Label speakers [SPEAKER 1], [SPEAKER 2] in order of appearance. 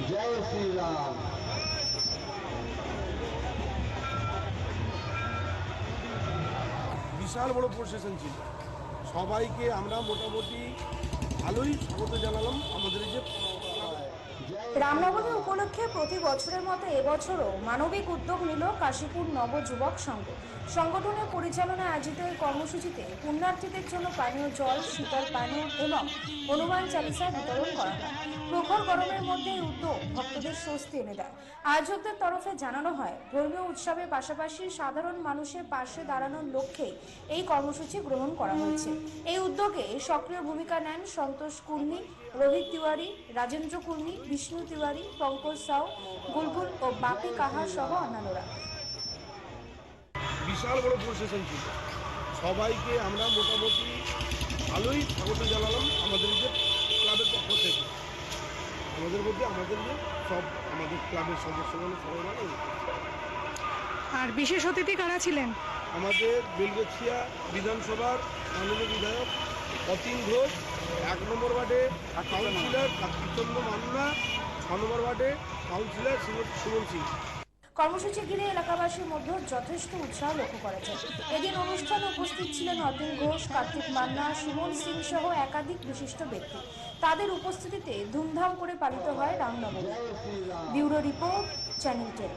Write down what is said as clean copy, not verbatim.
[SPEAKER 1] জয় শ্রীরাম।
[SPEAKER 2] বিশাল বড় প্রসেশন ছিল, সবাইকে আমরা মোটামুটি ভালোই স্বাগত জানালাম আমাদের এই যে
[SPEAKER 3] রামনবমী উপলক্ষে প্রতি বছরের মতো এবছরও মানবিক উদ্যোগ নিল কাশীপুর নব যুবক সংঘ। সংগঠনের পরিচালনায় আয়োজিত এই কর্মসূচিতে পুণ্যার্থীদের জন্য পানীয় জল, শীতল পানীয় এবং হনুমান চালিসা বিতরণ করা হয়। প্রখর গরমের মধ্যে এই উদ্যোগ ভক্তদের স্বস্তি এনে দেয়। আয়োজকদের তরফে জানানো হয়, ধর্মীয় উৎসবের পাশাপাশি সাধারণ মানুষের পাশে দাঁড়ানোর লক্ষ্যেই এই কর্মসূচি গ্রহণ করা হয়েছে। এই উদ্যোগে সক্রিয় ভূমিকা নেন সন্তোষ কুর্মী, রোহিত তিওয়ারি, রাজেন্দ্র কুর্মী, বিষ্ণু তিওয়ারি, পঙ্কজ সাউ, বুলবুল ও বাপি কাহা সহ অন্যান্যরা।
[SPEAKER 2] বিশাল বড় প্রসেশন ছিল, সবাইকে আমরা মোটামুটি ভালোই স্বাগত জানালাম আমাদের যে ক্লাবের পক্ষ থেকে। আমাদের মধ্যে আমাদের যে সব আমাদের ক্লাবের সদস্যগণ সবাই ভালো।
[SPEAKER 4] আর বিশেষ অতিথি কারা ছিলেন?
[SPEAKER 2] আমাদের বেলগছিয়া বিধানসভার মাননীয় বিধায়ক অতীন ঘোষ, 1 নম্বর ওয়ার্ডে কাউন্সিলর কার্তিকচন্দ্র মান্না, 6 নম্বর ওয়ার্ডে কাউন্সিলর সুমন সিং।
[SPEAKER 3] কর্মসূচি ঘিরে এলাকাবাসীর মধ্যে যথেষ্ট উৎসাহ লক্ষ্য করা যায়। এদিন অনুষ্ঠানে উপস্থিত ছিলেন অতীন ঘোষ, কার্তিক মান্না, সুমন সিং সহ একাধিক বিশিষ্ট ব্যক্তি। তাদের উপস্থিতিতে ধুমধাম করে পালিত হয় রামনবমী। Bureau report, channel 10।